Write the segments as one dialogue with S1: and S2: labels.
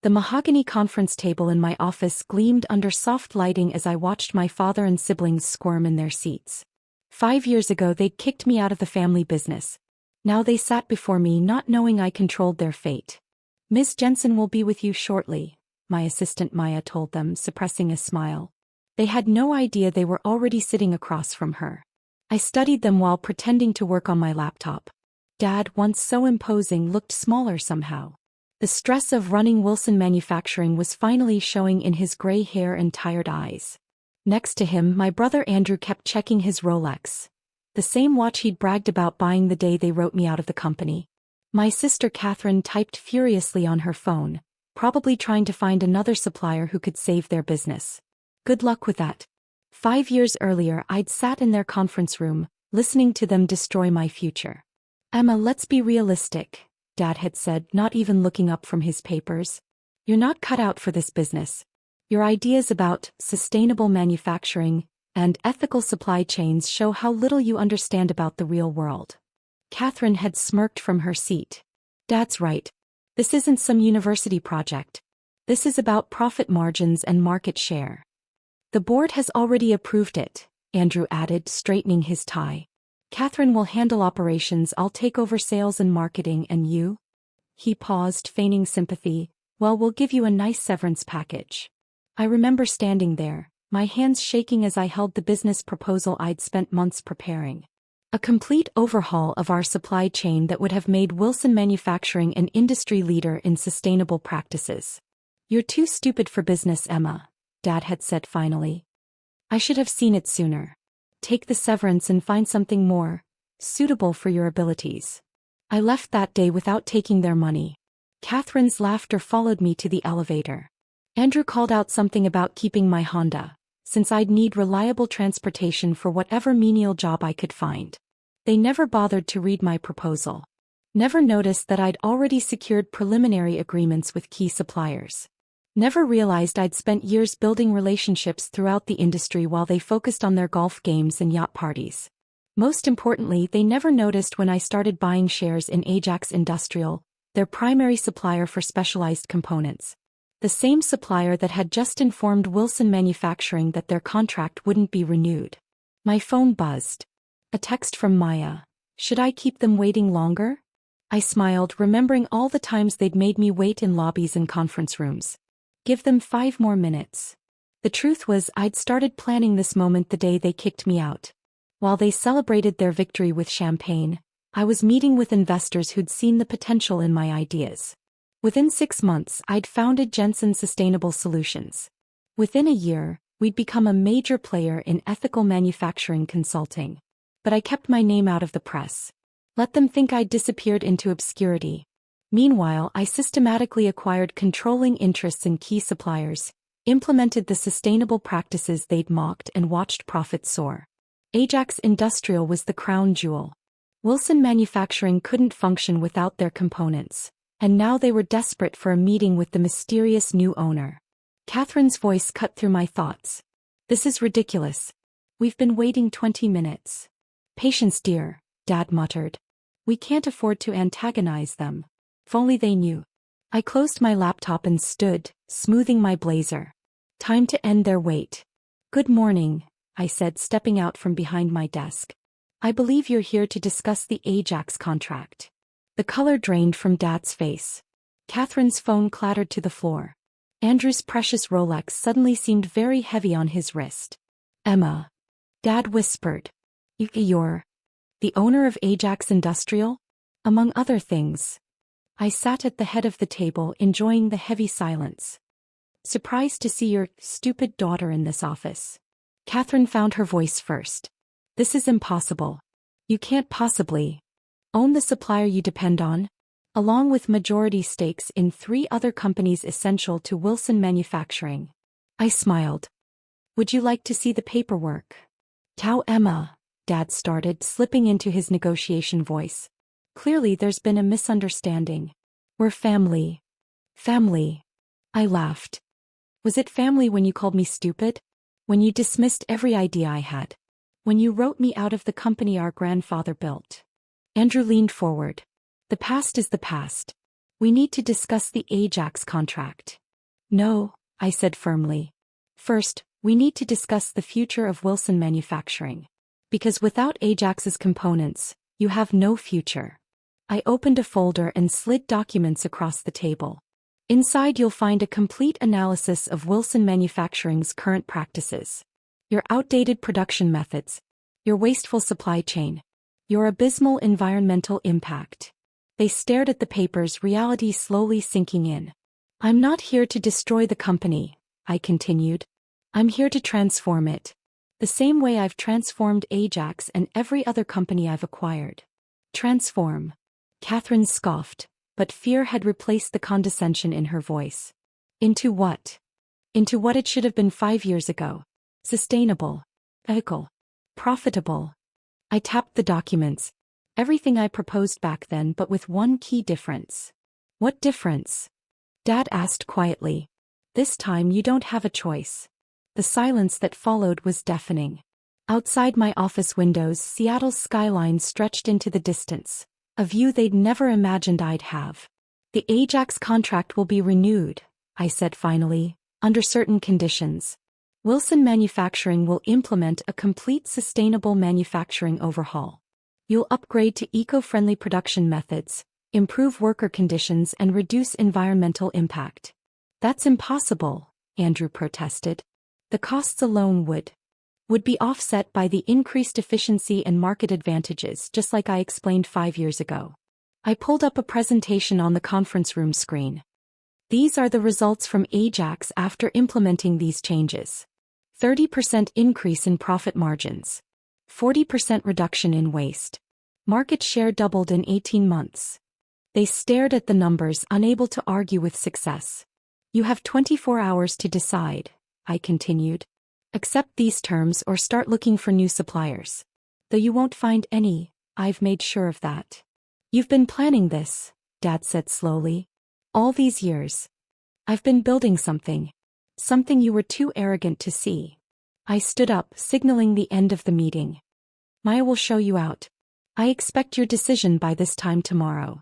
S1: The mahogany conference table in my office gleamed under soft lighting as I watched my father and siblings squirm in their seats. 5 years ago they'd kicked me out of the family business. Now they sat before me not knowing I controlled their fate. "Miss Jensen will be with you shortly," my assistant Maya told them, suppressing a smile. They had no idea they were already sitting across from her. I studied them while pretending to work on my laptop. Dad, once so imposing, looked smaller somehow. The stress of running Wilson Manufacturing was finally showing in his gray hair and tired eyes. Next to him, my brother Andrew kept checking his Rolex, the same watch he'd bragged about buying the day they wrote me out of the company. My sister Katherine typed furiously on her phone, probably trying to find another supplier who could save their business. Good luck with that. 5 years earlier I'd sat in their conference room, listening to them destroy my future. "Emma, let's be realistic," Dad had said, not even looking up from his papers. "You're not cut out for this business. Your ideas about sustainable manufacturing and ethical supply chains show how little you understand about the real world." Katherine had smirked from her seat. "Dad's right. This isn't some university project. This is about profit margins and market share." "The board has already approved it," Andrew added, straightening his tie. "Katherine will handle operations, I'll take over sales and marketing, and you?" He paused, feigning sympathy. "Well, we'll give you a nice severance package." I remember standing there, my hands shaking as I held the business proposal I'd spent months preparing. A complete overhaul of our supply chain that would have made Wilson Manufacturing an industry leader in sustainable practices. "You're too stupid for business, Emma," Dad had said finally. "I should have seen it sooner. Take the severance and find something more suitable for your abilities." I left that day without taking their money. Katherine's laughter followed me to the elevator. Andrew called out something about keeping my Honda, since I'd need reliable transportation for whatever menial job I could find. They never bothered to read my proposal. Never noticed that I'd already secured preliminary agreements with key suppliers. Never realized I'd spent years building relationships throughout the industry while they focused on their golf games and yacht parties. Most importantly, they never noticed when I started buying shares in Ajax Industrial, their primary supplier for specialized components. The same supplier that had just informed Wilson Manufacturing that their contract wouldn't be renewed. My phone buzzed. A text from Maya. "Should I keep them waiting longer?" I smiled, remembering all the times they'd made me wait in lobbies and conference rooms. "Give them 5 more minutes." The truth was, I'd started planning this moment the day they kicked me out. While they celebrated their victory with champagne, I was meeting with investors who'd seen the potential in my ideas. Within 6 months, I'd founded Jensen Sustainable Solutions. Within a year, we'd become a major player in ethical manufacturing consulting. But I kept my name out of the press. Let them think I'd disappeared into obscurity. Meanwhile, I systematically acquired controlling interests in key suppliers, implemented the sustainable practices they'd mocked, and watched profits soar. Ajax Industrial was the crown jewel. Wilson Manufacturing couldn't function without their components, and now they were desperate for a meeting with the mysterious new owner. Katherine's voice cut through my thoughts. "This is ridiculous. We've been waiting 20 minutes. "Patience, dear," Dad muttered. "We can't afford to antagonize them. If only they knew." I closed my laptop and stood, smoothing my blazer. Time to end their wait. "Good morning," I said, stepping out from behind my desk. "I believe you're here to discuss the Ajax contract." The color drained from Dad's face. Katherine's phone clattered to the floor. Andrew's precious Rolex suddenly seemed very heavy on his wrist. "Emma," Dad whispered. "You're the owner of Ajax Industrial?" "Among other things." I sat at the head of the table, enjoying the heavy silence. "Surprised to see your stupid daughter in this office." Katherine found her voice first. "This is impossible. You can't possibly own the supplier you depend on, along with majority stakes in 3 other companies essential to Wilson Manufacturing." I smiled. "Would you like to see the paperwork?" "Tau Emma," Dad started, slipping into his negotiation voice. "Clearly there's been a misunderstanding. We're family." "Family." I laughed. "Was it family when you called me stupid? When you dismissed every idea I had? When you wrote me out of the company our grandfather built?" Andrew leaned forward. "The past is the past. We need to discuss the Ajax contract. No, I said firmly. First, we need to discuss the future of Wilson Manufacturing. Because without Ajax's components, you have no future. I opened a folder and slid documents across the table. Inside you'll find a complete analysis of Wilson Manufacturing's current practices. Your outdated production methods. Your wasteful supply chain. Your abysmal environmental impact. They stared at the papers, reality slowly sinking in. I'm not here to destroy the company, I continued. I'm here to transform it. The same way I've transformed Ajax and every other company I've acquired. Transform. Katherine scoffed, but fear had replaced the condescension in her voice. Into what? Into what it should have been 5 years ago. Sustainable. Ethical. Profitable. I tapped the documents. Everything I proposed back then, but with one key difference. What difference? Dad asked quietly. This time you don't have a choice. The silence that followed was deafening. Outside my office windows, Seattle's skyline stretched into the distance, a view they'd never imagined I'd have. The Ajax contract will be renewed, I said finally, under certain conditions. Wilson Manufacturing will implement a complete sustainable manufacturing overhaul. You'll upgrade to eco-friendly production methods, improve worker conditions and reduce environmental impact. That's impossible, Andrew protested. The costs alone would be offset by the increased efficiency and market advantages, just like I explained 5 years ago. I pulled up a presentation on the conference room screen. These are the results from Ajax after implementing these changes. 30% increase in profit margins. 40% reduction in waste. Market share doubled in 18 months. They stared at the numbers, unable to argue with success. You have 24 hours to decide, I continued. Accept these terms or start looking for new suppliers. Though you won't find any, I've made sure of that. You've been planning this, Dad said slowly. All these years. I've been building something. Something you were too arrogant to see. I stood up, signaling the end of the meeting. Maya will show you out. I expect your decision by this time tomorrow.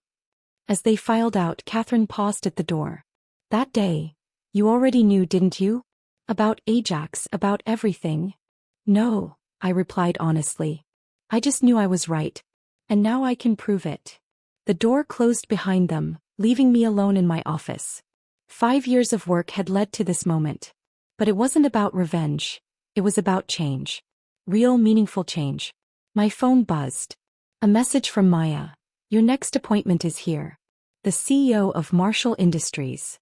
S1: As they filed out, Katherine paused at the door. That day, you already knew, didn't you? About Ajax, about everything? No, I replied honestly. I just knew I was right. And now I can prove it. The door closed behind them, leaving me alone in my office. 5 years of work had led to this moment. But it wasn't about revenge. It was about change. Real, meaningful change. My phone buzzed. A message from Maya. Your next appointment is here. The CEO of Marshall Industries.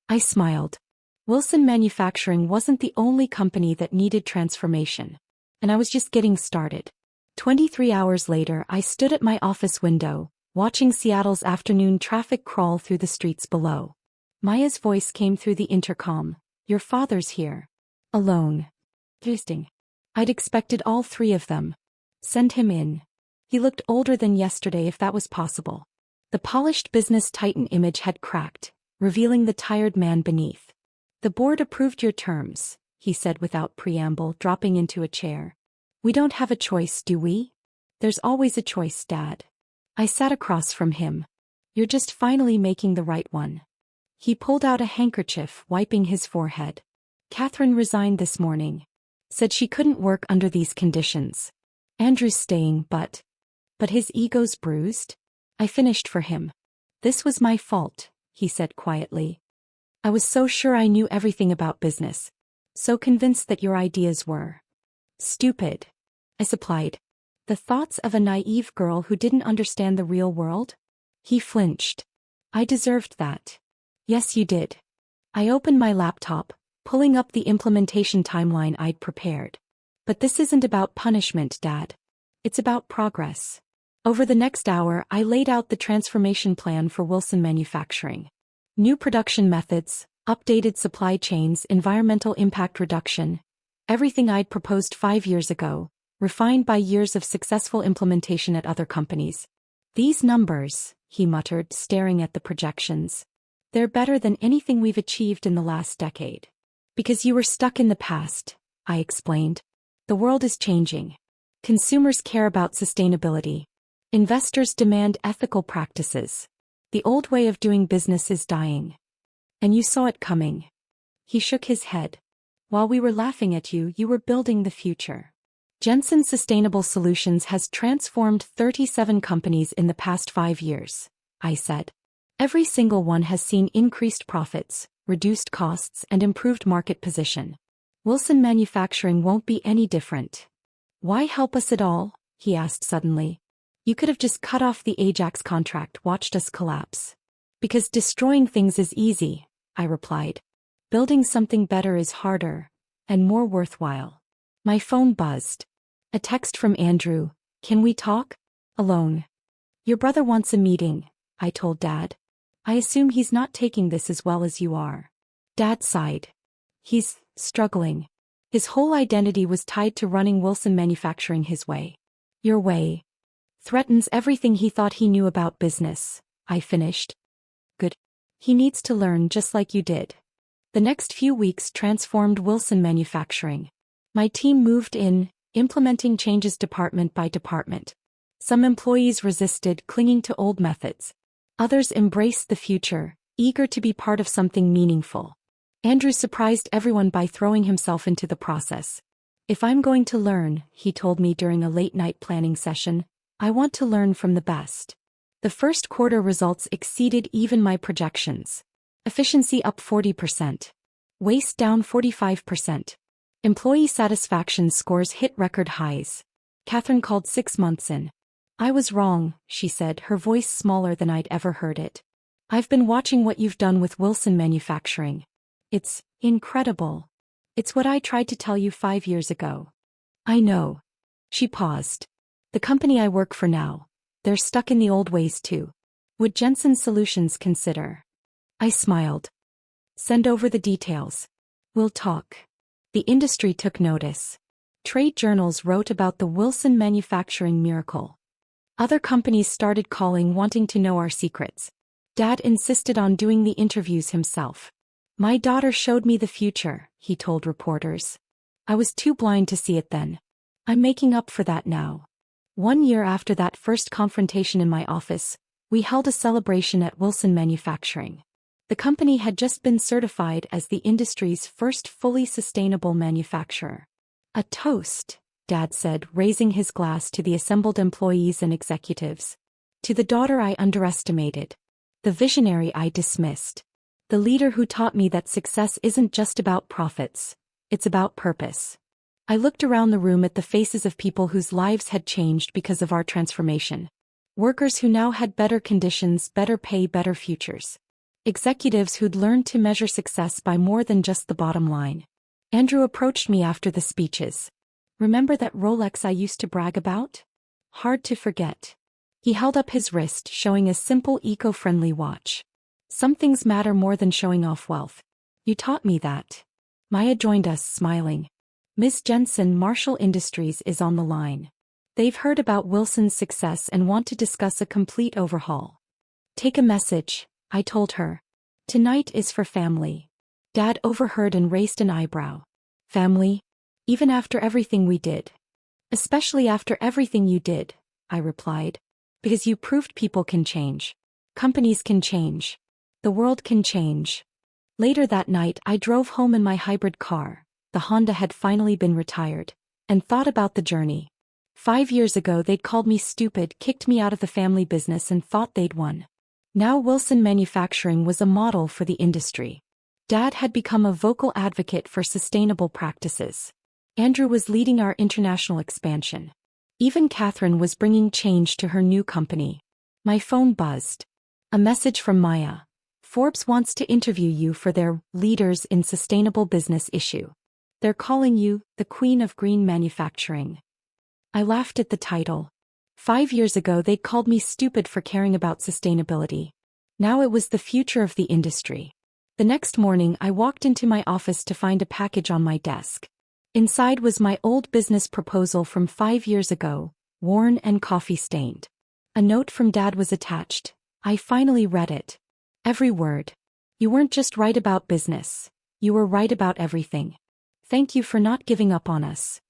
S1: I smiled. Wilson Manufacturing wasn't the only company that needed transformation. And I was just getting started. 23 hours later, I stood at my office window, watching Seattle's afternoon traffic crawl through the streets below. Maya's voice came through the intercom. Your father's here. Alone. Interesting. I'd expected all 3 of them. Send him in. He looked older than yesterday, if that was possible. The polished business titan image had cracked, revealing the tired man beneath. The board approved your terms, he said without preamble, dropping into a chair. We don't have a choice, do we? There's always a choice, Dad. I sat across from him. You're just finally making the right one. He pulled out a handkerchief, wiping his forehead. Katherine resigned this morning. Said she couldn't work under these conditions. Andrew's staying, but his ego's bruised. I finished for him. This was my fault, he said quietly. I was so sure I knew everything about business. So convinced that your ideas were stupid. I supplied. The thoughts of a naive girl who didn't understand the real world? He flinched. I deserved that. Yes, you did. I opened my laptop, pulling up the implementation timeline I'd prepared. But this isn't about punishment, Dad. It's about progress. Over the next hour, I laid out the transformation plan for Wilson Manufacturing. New production methods, updated supply chains, environmental impact reduction. Everything I'd proposed 5 years ago, refined by years of successful implementation at other companies. These numbers, he muttered, staring at the projections. They're better than anything we've achieved in the last decade. Because you were stuck in the past, I explained. The world is changing. Consumers care about sustainability. Investors demand ethical practices. The old way of doing business is dying. And you saw it coming. He shook his head. While we were laughing at you, you were building the future. Jensen Sustainable Solutions has transformed 37 companies in the past 5 years, I said. Every single one has seen increased profits, reduced costs, and improved market position. Wilson Manufacturing won't be any different. Why help us at all? He asked suddenly. You could have just cut off the Ajax contract, watched us collapse. Because destroying things is easy, I replied. Building something better is harder, and more worthwhile. My phone buzzed. A text from Andrew. Can we talk? Alone. Your brother wants a meeting, I told Dad. I assume he's not taking this as well as you are. Dad sighed. He's struggling. His whole identity was tied to running Wilson Manufacturing his way. Your way. Threatens everything he thought he knew about business, I finished. Good. He needs to learn just like you did. The next few weeks transformed Wilson Manufacturing. My team moved in, implementing changes department by department. Some employees resisted, clinging to old methods. Others embraced the future, eager to be part of something meaningful. Andrew surprised everyone by throwing himself into the process. If I'm going to learn, he told me during a late-night planning session, I want to learn from the best. The first quarter results exceeded even my projections. Efficiency up 40%. Waste down 45%. Employee satisfaction scores hit record highs. Katherine called 6 months in. I was wrong, she said, her voice smaller than I'd ever heard it. I've been watching what you've done with Wilson Manufacturing. It's incredible. It's what I tried to tell you 5 years ago. I know. She paused. The company I work for now, they're stuck in the old ways too. Would Jensen Solutions consider? I smiled. Send over the details. We'll talk. The industry took notice. Trade journals wrote about the Wilson Manufacturing miracle. Other companies started calling, wanting to know our secrets. Dad insisted on doing the interviews himself. My daughter showed me the future, he told reporters. I was too blind to see it then. I'm making up for that now. 1 year after that first confrontation in my office, we held a celebration at Wilson Manufacturing. The company had just been certified as the industry's first fully sustainable manufacturer. A toast, Dad said, raising his glass to the assembled employees and executives. To the daughter I underestimated. The visionary I dismissed. The leader who taught me that success isn't just about profits, it's about purpose. I looked around the room at the faces of people whose lives had changed because of our transformation. Workers who now had better conditions, better pay, better futures. Executives who'd learned to measure success by more than just the bottom line. Andrew approached me after the speeches. Remember that Rolex I used to brag about? Hard to forget. He held up his wrist, showing a simple eco-friendly watch. Some things matter more than showing off wealth. You taught me that. Maya joined us, smiling. Ms. Jensen, Marshall Industries is on the line. They've heard about Wilson's success and want to discuss a complete overhaul. Take a message, I told her. Tonight is for family. Dad overheard and raised an eyebrow. Family? Even after everything we did. Especially after everything you did, I replied. Because you proved people can change. Companies can change. The world can change. Later that night I drove home in my hybrid car. The Honda had finally been retired. And thought about the journey. 5 years ago they'd called me stupid, kicked me out of the family business and thought they'd won. Now Wilson Manufacturing was a model for the industry. Dad had become a vocal advocate for sustainable practices. Andrew was leading our international expansion. Even Katherine was bringing change to her new company. My phone buzzed. A message from Maya. Forbes wants to interview you for their Leaders in Sustainable Business issue. They're calling you the Queen of Green Manufacturing. I laughed at the title. 5 years ago they'd called me stupid for caring about sustainability. Now it was the future of the industry. The next morning I walked into my office to find a package on my desk. Inside was my old business proposal from 5 years ago, worn and coffee-stained. A note from Dad was attached. I finally read it. Every word. You weren't just right about business. You were right about everything. Thank you for not giving up on us.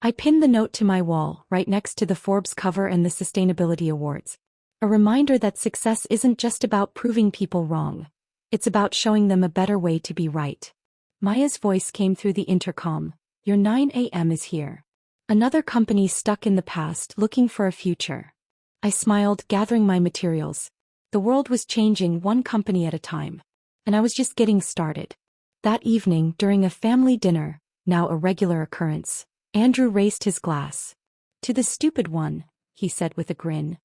S1: I pinned the note to my wall, right next to the Forbes cover and the Sustainability Awards. A reminder that success isn't just about proving people wrong. It's about showing them a better way to be right. Maya's voice came through the intercom. Your 9 a.m. is here. Another company stuck in the past looking for a future. I smiled, gathering my materials. The world was changing one company at a time. And I was just getting started. That evening, during a family dinner, now a regular occurrence, Andrew raised his glass. To the stupid one, he said with a grin.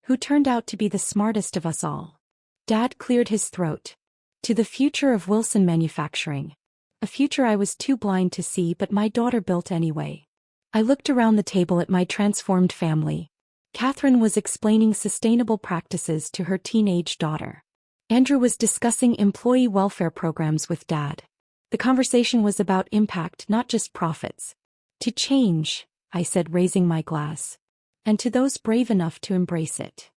S1: Who turned out to be the smartest of us all. Dad cleared his throat. To the future of Wilson Manufacturing. A future I was too blind to see, but my daughter built anyway. I looked around the table at my transformed family. Katherine was explaining sustainable practices to her teenage daughter. Andrew was discussing employee welfare programs with Dad. The conversation was about impact, not just profits. To change, I said, raising my glass. And to those brave enough to embrace it.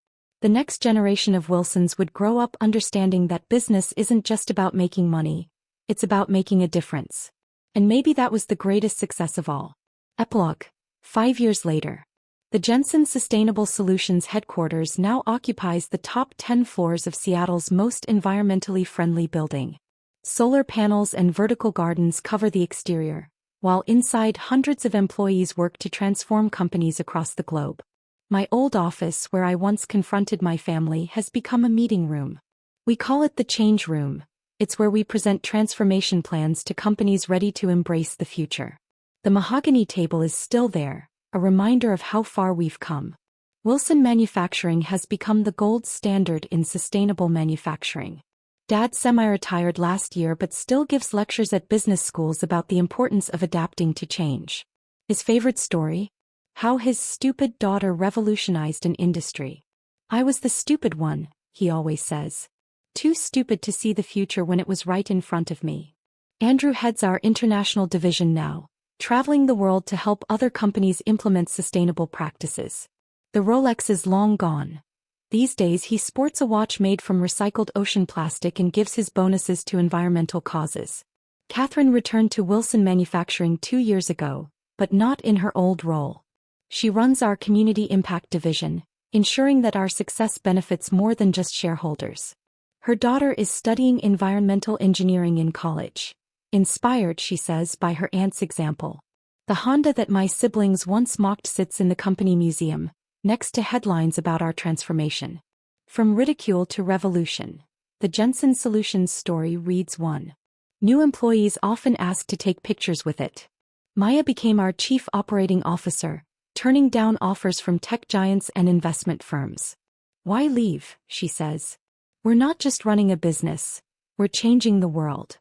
S1: The next generation of Wilsons would grow up understanding that business isn't just about making money, it's about making a difference. And maybe that was the greatest success of all. Epilogue. 5 years later. The Jensen Sustainable Solutions headquarters now occupies the top 10 floors of Seattle's most environmentally friendly building. Solar panels and vertical gardens cover the exterior, while inside hundreds of employees work to transform companies across the globe. My old office, where I once confronted my family, has become a meeting room. We call it the change room. It's where we present transformation plans to companies ready to embrace the future. The mahogany table is still there, a reminder of how far we've come. Wilson Manufacturing has become the gold standard in sustainable manufacturing. Dad semi-retired last year but still gives lectures at business schools about the importance of adapting to change. His favorite story? How his stupid daughter revolutionized an industry. I was the stupid one, he always says. Too stupid to see the future when it was right in front of me. Andrew heads our international division now, traveling the world to help other companies implement sustainable practices. The Rolex is long gone. These days he sports a watch made from recycled ocean plastic and gives his bonuses to environmental causes. Katherine returned to Wilson Manufacturing 2 years ago, but not in her old role. She runs our community impact division, ensuring that our success benefits more than just shareholders. Her daughter is studying environmental engineering in college. Inspired, she says, by her aunt's example. The Honda that my siblings once mocked sits in the company museum, next to headlines about our transformation. From ridicule to revolution. The Jensen Solutions story reads 1. New employees often ask to take pictures with it. Maya became our chief operating officer, turning down offers from tech giants and investment firms. Why leave, she says. We're not just running a business, we're changing the world.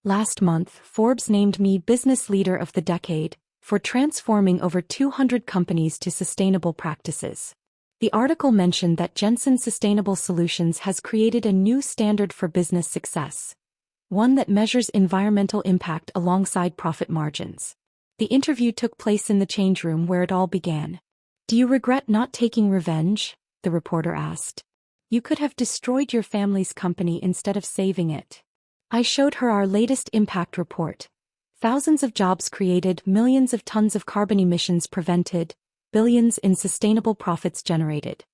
S1: Last month, Forbes named me Business Leader of the Decade for transforming over 200 companies to sustainable practices. The article mentioned that Jensen Sustainable Solutions has created a new standard for business success, one that measures environmental impact alongside profit margins. The interview took place in the change room where it all began. Do you regret not taking revenge? The reporter asked. You could have destroyed your family's company instead of saving it. I showed her our latest impact report. Thousands of jobs created, millions of tons of carbon emissions prevented, billions in sustainable profits generated.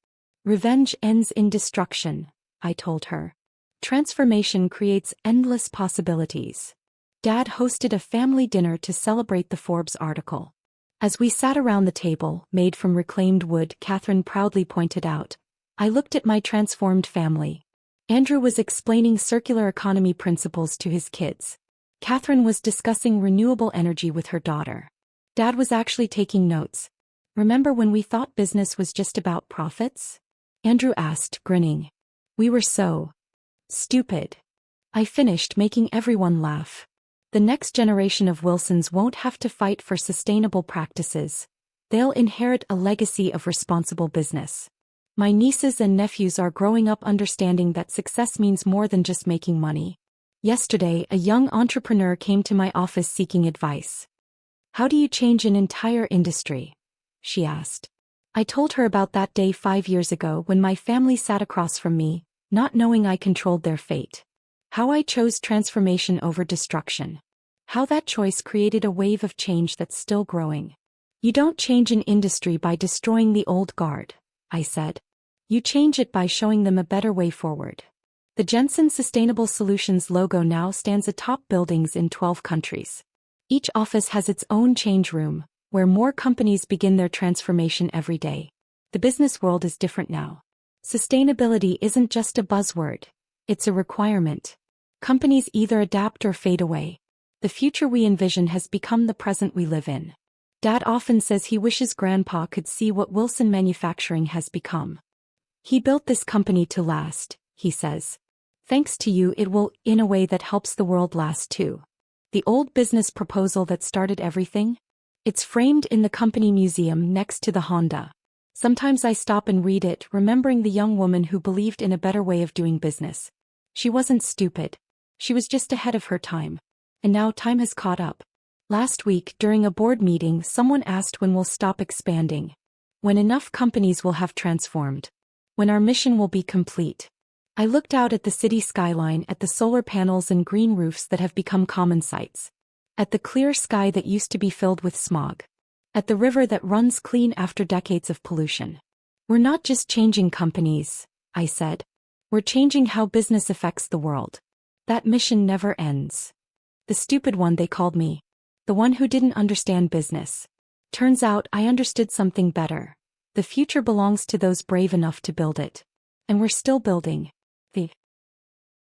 S1: Revenge ends in destruction, I told her. Transformation creates endless possibilities. Dad hosted a family dinner to celebrate the Forbes article. As we sat around the table, made from reclaimed wood, Katherine proudly pointed out, I looked at my transformed family. Andrew was explaining circular economy principles to his kids. Katherine was discussing renewable energy with her daughter. Dad was actually taking notes. Remember when we thought business was just about profits? Andrew asked, grinning. We were so stupid. I finished, making everyone laugh. The next generation of Wilsons won't have to fight for sustainable practices. They'll inherit a legacy of responsible business. My nieces and nephews are growing up understanding that success means more than just making money. Yesterday, a young entrepreneur came to my office seeking advice. How do you change an entire industry? She asked. I told her about that day 5 years ago when my family sat across from me, not knowing I controlled their fate. How I chose transformation over destruction. How that choice created a wave of change that's still growing. You don't change an industry by destroying the old guard, I said. You change it by showing them a better way forward. The Jensen Sustainable Solutions logo now stands atop buildings in 12 countries. Each office has its own change room, where more companies begin their transformation every day. The business world is different now. Sustainability isn't just a buzzword, it's a requirement. Companies either adapt or fade away. The future we envision has become the present we live in. Dad often says he wishes Grandpa could see what Wilson Manufacturing has become. He built this company to last, he says. Thanks to you, it will, in a way that helps the world last too. The old business proposal that started everything? It's framed in the company museum next to the Honda. Sometimes I stop and read it, remembering the young woman who believed in a better way of doing business. She wasn't stupid. She was just ahead of her time. And now time has caught up. Last week, during a board meeting, someone asked when we'll stop expanding. When enough companies will have transformed. When our mission will be complete. I looked out at the city skyline, at the solar panels and green roofs that have become common sights. At the clear sky that used to be filled with smog. At the river that runs clean after decades of pollution. We're not just changing companies, I said. We're changing how business affects the world. That mission never ends. The stupid one, they called me. The one who didn't understand business. Turns out I understood something better. The future belongs to those brave enough to build it. And we're still building.